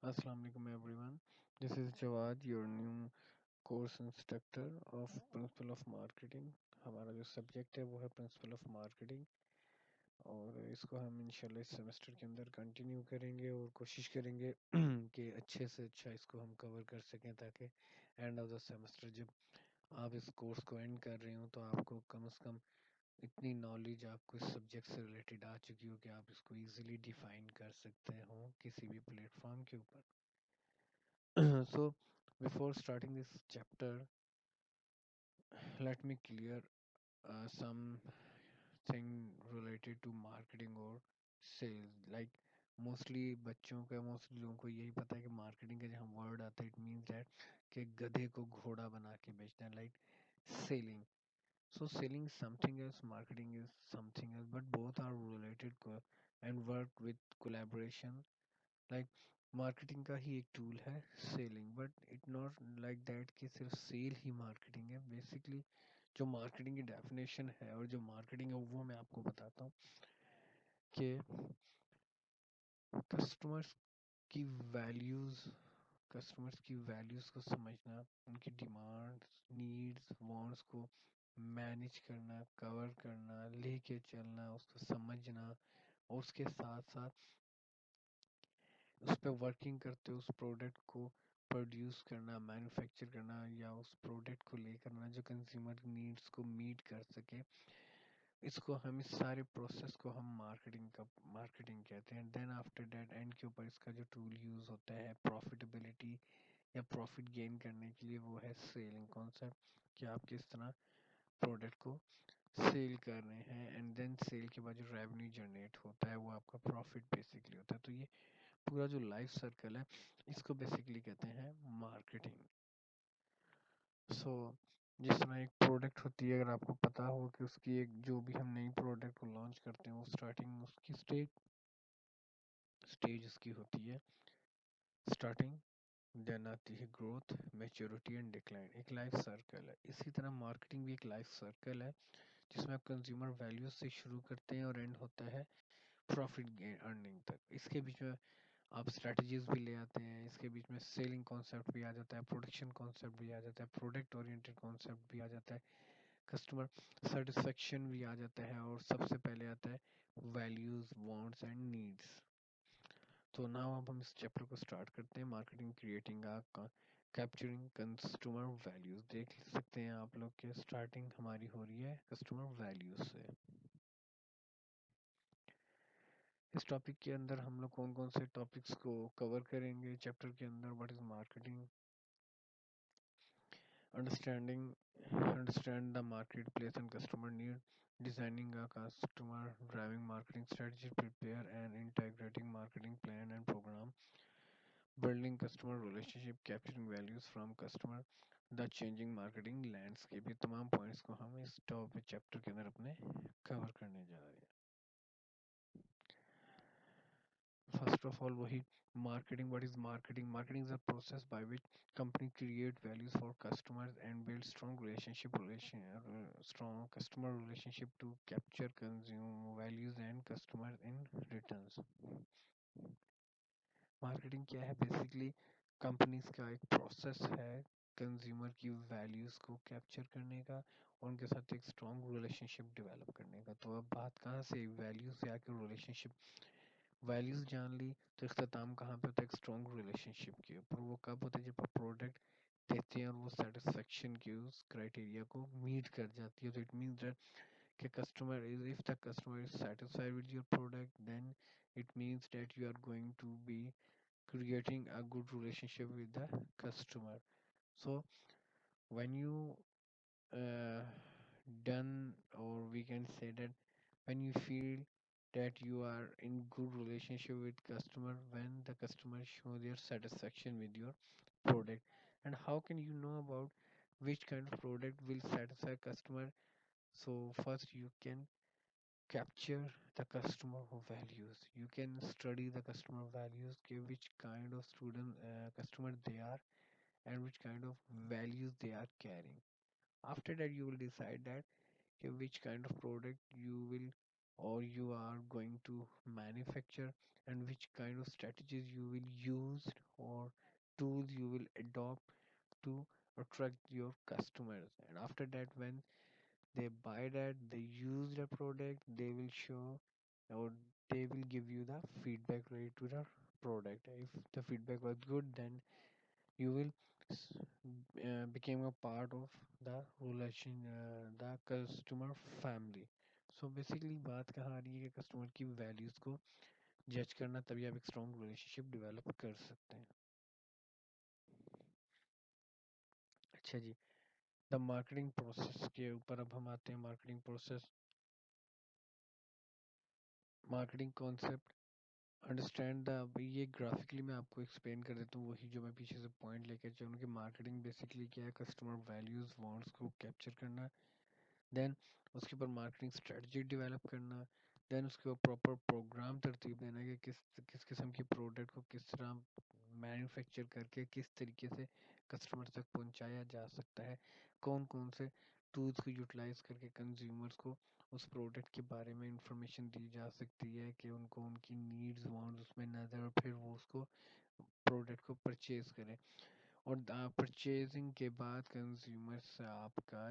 Assalamu alaikum everyone. This is Jawad, your new course instructor of Principle of Marketing. हमारा जो subject है वो है प्रिंसिपल ऑफ मार्केटिंग और इसको हम इंशाल्लाह इस सेमेस्टर के अंदर कंटिन्यू करेंगे और कोशिश करेंगे कि अच्छे से अच्छा इसको हम कवर कर सकें ताकि एंड ऑफ द सेमेस्टर जब आप इस कोर्स को एंड कर रहे हो तो आपको कम से कम इतनी नॉलेज आपको इस सब्जेक्ट से रिलेटेड आ चुकी हो कि आप इसको इजीली डिफाइन कर सकते हो किसी भी प्लेटफॉर्म के ऊपर। So, before starting this chapter, let me clear something related to marketing or sales. Like mostly बच्चों का मोस्टली लोगों को यही पता है कि मार्केटिंग का जहाँ वर्ड आता है इट मीन्स दैट कि गधे को घोड़ा बना के बेचना है like selling. So selling is something else, marketing is something else, but both are related and work with collaboration. Like marketing का ही एक टूल है selling but it not like that कि सिर्फ सेल ही मार्केटिंग है बेसिकली जो marketing की definition है और जो मार्केटिंग है वो मैं आपको बताता हूँ कि कस्टमर्स की वैल्यूज कस्टमर्स की वैल्यूज को समझना उनकी डिमांड्स नीड्स वांट्स को मैनेज करना कवर करना लेके चलना उसको समझना और उसके साथ साथ उस पे वर्किंग करते उस प्रोडक्ट को प्रोड्यूस करना मैन्युफैक्चर करना या उस प्रोडक्ट को लेकर आना जो कंज्यूमर नीड्स को मीट कर सके इसको हम इस सारे प्रोसेस को हम मार्केटिंग कहते हैं देन आफ्टर दैट एंड के ऊपर इसका जो टूल यूज होता है प्रॉफिटेबिलिटी या प्रॉफिट गेन करने के लिए वो है सेलिंग कॉन्सेप्ट कि आप किस तरह प्रोडक्ट को सेल कर रहे हैं एंड देन सेल के बाद जो रेवेन्यू जनरेट होता है वो आपका प्रॉफिट बेसिकली होता है तो ये पूरा जो लाइफ सर्कल है इसको बेसिकली कहते हैं मार्केटिंग. सो जिस तरह एक प्रोडक्ट होती है अगर आपको पता हो कि उसकी एक जो भी हम नई प्रोडक्ट को लॉन्च करते हैं वो स्टार्टिंग उसकी स्टेज उसकी होती है स्टार्टिंग देन आती है ग्रोथ मैच्योरिटी एंड डिक्लाइन एक लाइफ सर्कल है इसी तरह मार्केटिंग भी एक लाइफ सर्कल है जिसमें आप कंज्यूमर वैल्यूज से शुरू करते हैं और एंड होता है प्रॉफिट गेन अर्निंग तक इसके बीच में आप स्ट्रेटजीज भी ले आते हैं इसके बीच में सेलिंग कॉन्सेप्ट भी आ जाता है प्रोडक्शन कॉन्सेप्ट भी आ जाता है प्रोडक्ट ओरिएंटेड कॉन्सेप्ट भी आ जाता है कस्टमर सेटिस्फेक्शन भी आ जाता है और सबसे पहले आता है वैल्यूज वांट्स एंड नीड्स. तो नाउ अब हम इस चैप्टर को स्टार्ट करते हैं marketing creating capturing customer values देख सकते हैं आप लोग के स्टार्टिंग हमारी हो रही है कस्टमर वैल्यूज से. इस टॉपिक के अंदर हम लोग कौन कौन से टॉपिक्स को कवर करेंगे चैप्टर के अंदर what is marketing understanding understand the marketplace and customer need designing a customer driving marketing strategy prepare and integrating marketing plan and program building customer relationship capturing values from customer the changing marketing landscape ये तमाम points को हम इस topic chapter के अंदर अपने cover करने जा रहे हैं. First of all, वही marketing. What is marketing? Marketing is a process by which company create values for customers and build strong customer relationship to capture consumer values and customers in returns. Marketing क्या है basically companies का एक process है consumer की values को capture करने का और उनके साथ एक स्ट्रॉन्ग रिलेशनशिप डेवलप करने का. तो अब बात कहाँ से वैल्यूज से आके रिलेशनशिप वैल्यूज जान ली तो इख्तिताम कहाँ पे होता है एक स्ट्रॉन्ग रिलेशनशिप के ऊपर वो कब होता है जब आप प्रोडक्ट देते हैं और वो सेटिस्फेक्शन के उस क्राइटेरिया को मीट कर जाती है तो इट मीन्स दैट कि customer is if the customer is satisfied with your product then it means that you are going to be creating a good relationship with the customer. So when you uh, done or we can say that when you feel that you are in good relationship with customer when the customer show their satisfaction with your product. And how can you know about which kind of product will satisfy customer? So first you can capture the customer values, you can study the customer values which kind of student customer they are and which kind of values they are carrying. After that you will decide that which kind of product you will or you are going to manufacture, and which kind of strategies you will use or tools you will adopt to attract your customers. And after that, when they buy that, they use the product, they will show or they will give you the feedback related to the product. If the feedback was good, then you will became a part of the relation, the customer family. So basically बात कहाँ आ रही है कि customer की values को जज करना, तभी आप एक स्ट्रॉन्ग रिलेशनशिप डेवलप कर सकते हैं। अच्छा जी, द मार्केटिंग प्रोसेस के ऊपर अब हम आते हैं। Marketing process, marketing concept, understand the. अभी ये ग्राफिकली मैं आपको एक्सप्लेन कर देता हूँ, वही जो मैं पीछे से पॉइंट लेके चलूँ कि मार्केटिंग बेसिकली क्या है, कस्टमर वैल्यूज वांट्स को कैप्चर करना, देन उसके ऊपर मार्केटिंग स्ट्रेटजी डेवलप करना, देन उसके ऊपर प्रॉपर प्रोग्राम तरतीब देना कि किस किस किस्म की प्रोडक्ट को किस तरह मैन्युफैक्चर करके किस तरीके से कस्टमर तक पहुंचाया जा सकता है, कौन कौन से टूल्स को यूटिलाइज करके कंज्यूमर्स को उस प्रोडक्ट के बारे में इंफॉर्मेशन दी जा सकती है कि उनको उनकी नीड्स वांट्स उसमें नज़र, और फिर वो उसको प्रोडक्ट को परचेज करें। और परचेजिंग के बाद कंज्यूमर से आपका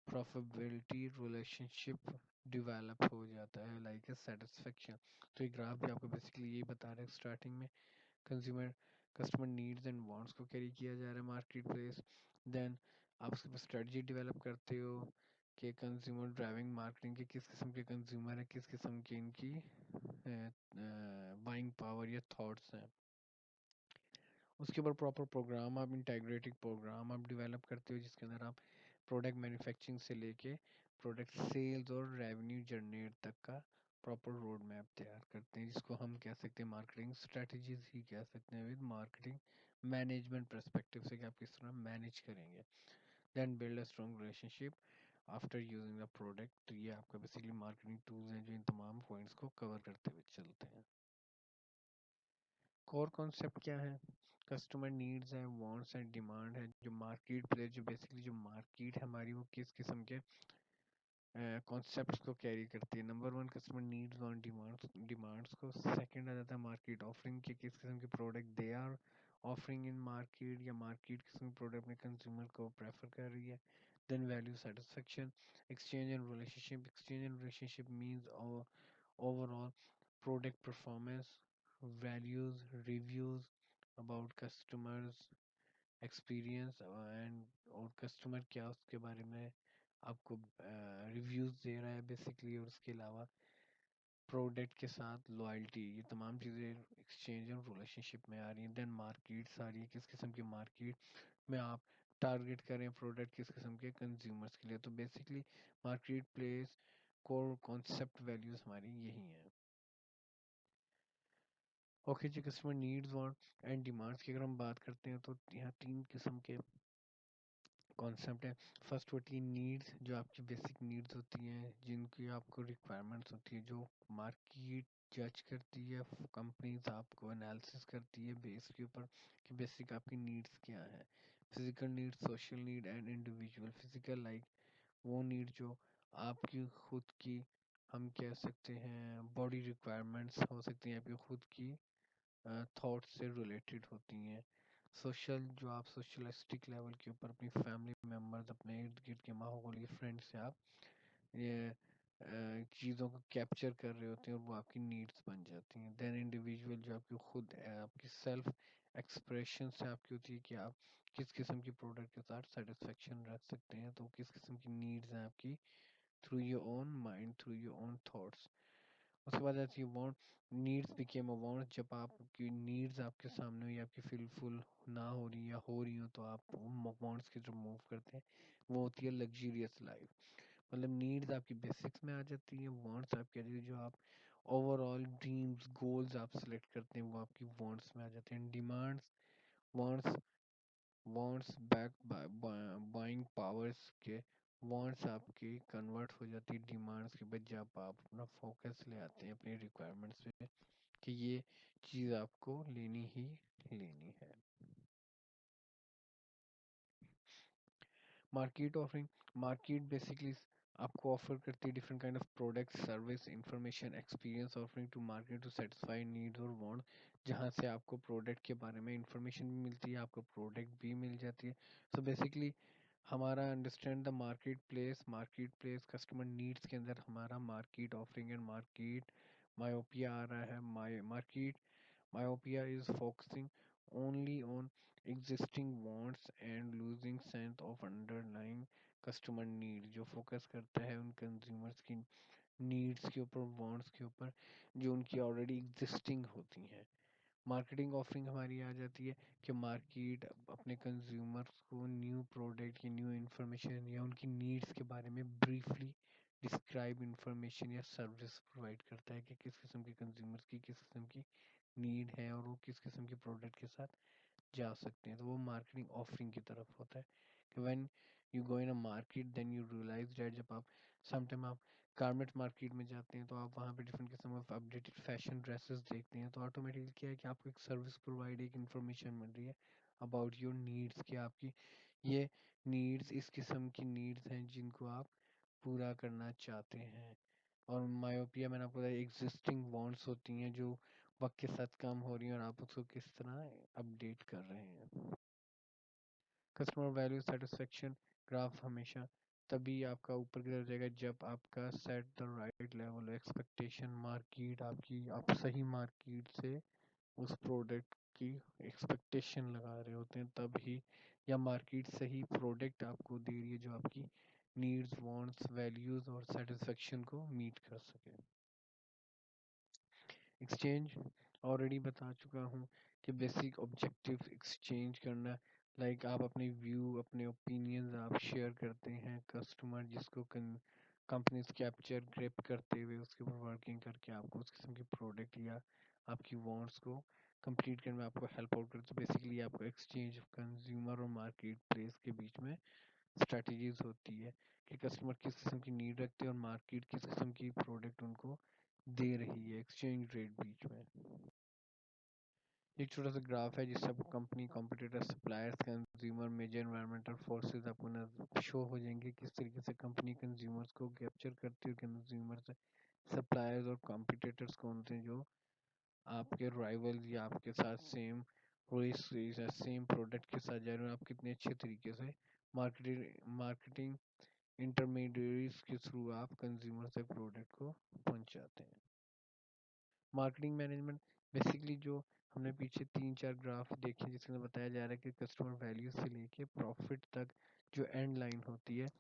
प्रॉफिटेबिलिटी रिलेशनशिप डेवलप हो जाता है, लाइक ए सेटिस्फेक्शन। तो ये ग्राफ भी आपको बेसिकली यही बता रहा है, स्टार्टिंग में consumer customer needs and wants को कैरी किया जा रहा है मार्केट प्लेस, देन आप उसके ऊपर स्ट्रेटजी डेवलप करते हो कि कंज्यूमर ड्राइविंग मार्केटिंग के किस किस्म के कंज्यूमर है, किस किस्म की इनकी बाइंग पावर या थॉट्स हैं। उसके ऊपर प्रॉपर प्रोग्राम, आप इंटेग्रेटेड प्रोग्राम आप डेवलप करते हो जिसके अंदर आप प्रोडक्ट मैन्युफैक्चरिंग से लेके प्रोडक्ट सेल्स और रेवेन्यू जनरेट तक का प्रॉपर रोड मैप तैयार करते हैं, जिसको हम कह सकते हैं मार्केटिंग स्ट्रेटजीज ही कह सकते हैं, विद मार्केटिंग मैनेजमेंट पर्सपेक्टिव से कि आप किस तरह मैनेज करेंगे। Then build a strong relationship after using the product. तो ये आपका बेसिकली मार्केटिंग टूल्स हैं जो इन तमाम पॉइंट्स को कवर करते हुए चलते हैं। कोर कॉन्सेप्ट क्या है? कस्टमर नीड्स है, वांट्स है, डिमांड है। जो मार्केट प्लेस, जो बेसिकली जो मार्केट है हमारी, वो किस किस्म के कॉन्सेप्ट्स को कैरी करती है। नंबर वन, कस्टमर नीड्स और डिमांड्स डिमांड्स को। सेकंड आ जाता है मार्केट ऑफरिंग के, किस किस्म के product they are offering in market, या मार्केट किस्म के प्रोडक्ट में कंज्यूमर को प्रेफर कर रही है। Then value satisfaction, exchange and relationship. Exchange and relationship means overall product performance, values, reviews about customers experience, and और कस्टमर क्या उसके बारे में आपको रिव्यूज दे रहा है बेसिकली, और उसके अलावा प्रोडक्ट के साथ लॉयल्टी, ये तमाम चीज़ें एक्सचेंज और रिलेशनशिप में आ रही हैं। देन मार्केट्स आ रही है, किस किस्म की मार्केट में आप टारगेट करें प्रोडक्ट, किस किस्म के कंज्यूमर्स के लिए। तो basically market place core concept values हमारी यही हैं। ओके जी, customer needs want and demands की अगर हम बात करते हैं तो यहाँ तीन किस्म के कॉन्सेप्ट है। फर्स्ट होती है नीड्स, जो आपकी बेसिक नीड्स होती हैं, जिनकी आपको रिक्वायरमेंट्स होती है, जो मार्केट जज करती है, कंपनीज आपको एनालिसिस करती है बेस के ऊपर कि बेसिक आपकी नीड्स क्या है। Physical need, social need and individual. Physical like वो नीड जो आपकी खुद की, हम कह सकते हैं बॉडी रिक्वायरमेंट्स हो सकती हैं, आपकी खुद की थॉट से रिलेटेड होती हैं। सोशल, जो आप सोशलिस्टिक लेवल के ऊपर अपनी फैमिली मेम्बर्स, अपने इर्द गिर्द के माहौल के फ्रेंड्स से आप ये चीज़ों को कैप्चर कर रहे होते हैं और वो आपकी नीड्स बन जाती हैं। देन इंडिविजुअल, जो आपकी खुद आपकी सेल्फ एक्सप्रेशन से आपकी होती है कि आप किस किस्म की प्रोडक्ट के साथ सेटिस्फेक्शन रख सकते हैं, तो किस किस्म की नीड्स हैं आपकी, through your own mind, through your own thoughts. उसके बाद आती है want, needs became a want, जब आपकी नीड्स आपके सामने हुई, आपकी फुल ना हो रही या हो रही हो, तो आप वांट्स की तरफ मूव करते हैं। वो होती है लग्जरियस लाइफ। मतलब नीड्स आपकी बेसिक्स में आ जाती है, वांट्स आपके लिए जो आप ओवरऑल ड्रीम्स गोल्स आप सेलेक्ट करते हैं वो आपकी वांट्स में आ जाते हैं। Demands, wants wants back buying powers के, वांट्स आपकी कन्वर्ट हो जाती है डिमांड्स के बाद, जब आप अपना फोकस ले आते हैं अपनी रिक्वायरमेंट्स पे कि ये चीज़ आपको लेनी ही लेनी है। मार्केट ऑफरिंग, मार्केट बेसिकली आपको ऑफर करती है different kind of product service information experience offering to market to satisfy needs और वांट, जहाँ से आपको प्रोडक्ट के बारे में इंफॉर्मेशन भी मिलती है, आपको प्रोडक्ट भी मिल जाती है। सो बेसिकली हमारा understand the market place customer needs के अंदर हमारा market offering and market myopia आ रहा है। Market myopia is focusing only on existing wants and losing sense of underlying customer need, जो फोकस करता है उन कंज्यूमर्स की नीड्स के ऊपर, वांट्स के ऊपर, जो उनकी ऑलरेडी एग्जिस्टिंग होती हैं। मार्केटिंग ऑफरिंग हमारी आ जाती है कि मार्केट अपने कंज्यूमर्स को न्यू प्रोडक्ट की न्यू इंफॉर्मेशन या उनकी नीड्स के बारे में ब्रीफली डिस्क्राइब इंफॉर्मेशन या सर्विस प्रोवाइड करता है कि किस किस्म के कंज्यूमर्स की किस किस्म की नीड है और वो किस किस्म के प्रोडक्ट के साथ जा सकते हैं। तो वो मार्केटिंग ऑफरिंग की तरफ होता है कि when you go in a market then you realise that, जब आप समटाइम आप गारमेंट मार्केट में जाते हैं तो आप वहाँ पे डिफरेंट किस्म ऑफ अपडेटेड फैशन ड्रेसेस देखते हैं, तो ऑटोमेटिकली क्या है कि आपको एक सर्विस प्रोवाइड, एक इंफॉर्मेशन मिल रही है अबाउट योर नीड्स, कि आपकी ये नीड्स इस किस्म की नीड्स हैं जिनको आप पूरा करना चाहते हैं। और मायोपिया मैंने आपको बताया एग्जिस्टिंग वांट्स होती हैं जो वक्त के साथ कम हो रही हैं और आप उसको किस तरह अपडेट कर रहे हैं। कस्टमर वैल्यू सेटिस्फेक्शन ग्राफ हमेशा तभी आपका ऊपर की तरफ जाएगा जब आपका set the right level expectation, market आपकी, आप सही मार्केट से उस प्रोडक्ट की एक्सपेक्टेशन लगा रहे होते हैं तभी, या मार्केट सही प्रोडक्ट आपको दे रही है जो आपकी नीड्स वांट्स वैल्यूज और सेटिस्फेक्शन को मीट कर सके। एक्सचेंज ऑलरेडी बता चुका हूँ कि बेसिक ऑब्जेक्टिव एक्सचेंज करना, लाइक आप अपने व्यू अपने ओपिनियंस आप शेयर करते हैं, कस्टमर जिसको कंपनीज कैप्चर ग्रिप करते हुए उसके ऊपर वर्किंग करके आपको उस किस्म की प्रोडक्ट या आपकी वांट्स को कंप्लीट करने में आपको हेल्प आउट करते हैं। बेसिकली आपको एक्सचेंज कंज्यूमर और मार्केट प्लेस के बीच में स्ट्रेटजीज होती है कि कस्टमर किस किस्म की नीड रखते हैं और मार्केट किस किस्म की प्रोडक्ट उनको दे रही है, एक्सचेंज रेट बीच में। एक छोटा सा ग्राफ है जिससे आपको company competitor suppliers consumer major environmental forces आपको शो हो जाएंगे किस तरीके से कंपनी कंज्यूमर्स को कैप्चर करती है, कंज्यूमर से सप्लायर्स और कॉम्पिटिटर्स कौन थे जो आपके राइवल्स या आपके साथ सेम सेम प्रोडक्ट के साथ जा रहे हैं, आप कितने अच्छे तरीके से मार्केटिंग इंटरमीडिएरीज के थ्रू आप कंज्यूमर तक प्रोडक्ट को पहुंचाते हैं। मार्केटिंग मैनेजमेंट बेसिकली जो हमने पीछे 3-4 ग्राफ देखे जिसके अंदर बताया जा रहा है कि कस्टमर वैल्यू से लेके प्रॉफिट तक जो एंड लाइन होती है,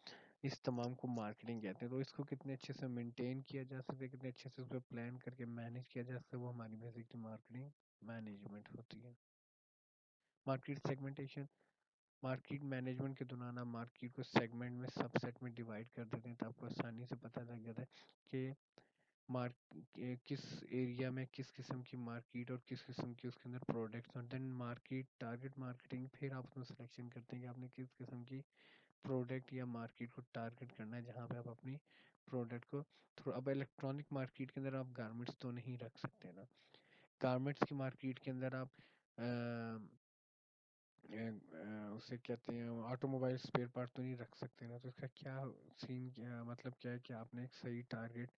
इस तमाम को मार्केटिंग कहते हैं। तो इसको कितने अच्छे से मेंटेन किया जा सकता है, कितने अच्छे से उस पर प्लान करके मैनेज किया जा सकता है, वो हमारी बेसिकली मार्केटिंग मैनेजमेंट होती है। मार्केट सेगमेंटेशन, मार्केट मैनेजमेंट के दौरान आप मार्केट को सेगमेंट में सबसेट में डिवाइड कर देते हैं तो आपको आसानी से पता लग जाता है कि किस एरिया में किस किस्म की मार्केट और किस किस्म की उसके अंदर प्रोडक्ट्स और देन मार्केट टारगेट मार्केटिंग, फिर आप उसमें सिलेक्शन करते हैं कि आपने किस किस्म की प्रोडक्ट या मार्केट को टारगेट करना है जहाँ पे आप अपनी प्रोडक्ट को थ्रू। अब इलेक्ट्रॉनिक मार्केट के अंदर आप गारमेंट्स तो नहीं रख सकते ना, गारमेंट्स की मार्केट के अंदर आप उसे कहते हैं ऑटोमोबाइल स्पेयर पार्ट तो नहीं रख सकते ना, तो इसका क्या सीन, क्या मतलब क्या है कि आपने एक सही टारगेट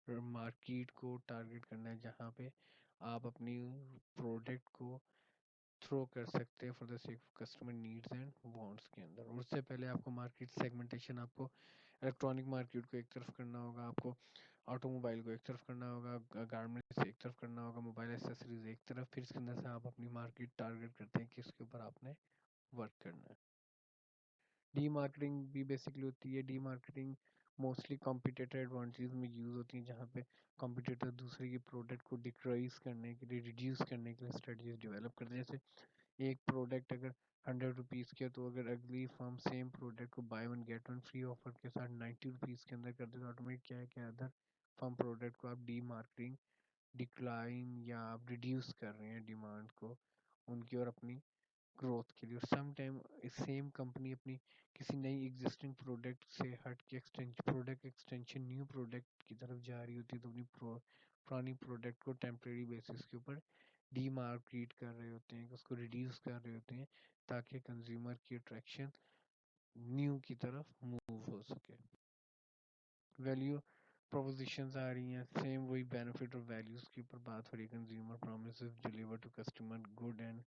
मार्केट को टारगेट करना है जहाँ पे आप अपनी प्रोडक्ट को थ्रो कर सकते हैं for the sake of customer needs and wants के अंदर। और उससे पहले आपको मार्केट सेगमेंटेशन, आपको इलेक्ट्रॉनिक मार्केट को एक तरफ करना होगा, आपको ऑटोमोबाइल को एक तरफ करना होगा, गारमेंट्स एक तरफ करना होगा, मोबाइल एसेसरीज एक तरफ, फिर इसके अंदर से आप अपनी मार्केट टारगेट करते हैं किसके ऊपर आपने वर्क करना है। डी मार्केटिंग भी बेसिकली होती है, D marketing mostly competitor advantage में यूज होती है जहाँ पे कॉम्पिटिटर दूसरे की प्रोडक्ट को डिक्राइज करने के लिए, रिड्यूस करने के लिए स्ट्रेटजीज डेवलप करते हैं। जैसे एक प्रोडक्ट अगर 100 रुपीज़ की है तो अगर अगली फर्म सेम प्रोडक्ट को by one get one free offer के साथ 90 रुपीज़ के अंदर कर दे तो ऑटोमेटिक क्या है कि अदर फर्म प्रोडक्ट को आप डी मार्केटिंग डिक्लाइन या आप रिड्यूस कर रहे हैं डिमांड को उनकी और अपनी ग्रोथ के लिए। और सम टाइम सेम कंपनी अपनी किसी नई एग्जिस्टिंग प्रोडक्ट से हट के extension product extension new product की तरफ जा रही होती है तो अपनी पुरानी प्रोडक्ट को टेम्परेरी बेसिस के ऊपर डीमार्केट कर रहे होते हैं, उसको रिड्यूस कर रहे होते हैं ताकि कंज्यूमर की अट्रैक्शन न्यू की तरफ मूव हो सके। वैल्यू प्रोपोजिशंस आ रही हैं, सेम वही बेनिफिट और वैल्यूज के ऊपर बात हो रही है। Consumer promises deliver to customer good and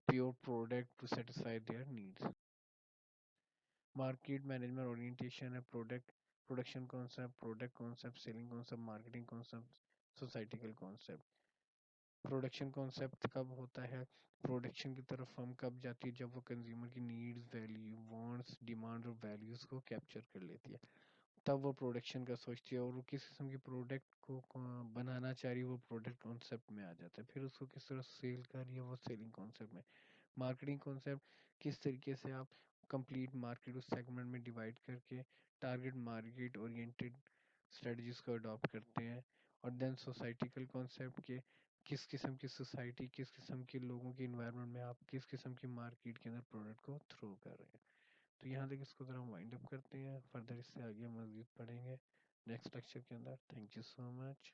pure product to satisfy their needs। Market management orientation है, production concept, product concept, selling concept, marketing concept, societal concept. Production concept कब होता है, प्रोडक्शन की तरफ हम कब जाती है, जब वो कंज्यूमर की नीड्स, वैल्यू, वांट्स, डिमांड और वैल्यूज को कैप्चर कर लेती है, तब वो प्रोडक्शन का सोचती है। और वो किस किस्म की प्रोडक्ट को बनाना चाह रही है, वो प्रोडक्ट कॉन्सेप्ट में आ जाता है। फिर उसको किस तरह सेल कर रही है, वो सेलिंग कॉन्सेप्ट में। मार्केटिंग कॉन्सेप्ट, किस तरीके से आप कंप्लीट मार्केट उस सेगमेंट में डिवाइड करके टारगेट मार्केट ओरिएंटेड स्ट्रेटजीज को अडॉप्ट करते हैं। और देन सोसाइटिकल कॉन्सेप्ट के किस किस्म की सोसाइटी, किस किस्म के लोगों के इन्वायरमेंट में आप किस किस्म की मार्केट के अंदर प्रोडक्ट को थ्रो कर रहे हैं। तो यहाँ तक इसको ज़रा वाइंड अप करते हैं, फर्दर इससे आगे हम मज़ीद पढ़ेंगे नेक्स्ट लेक्चर के अंदर। Thank you so much.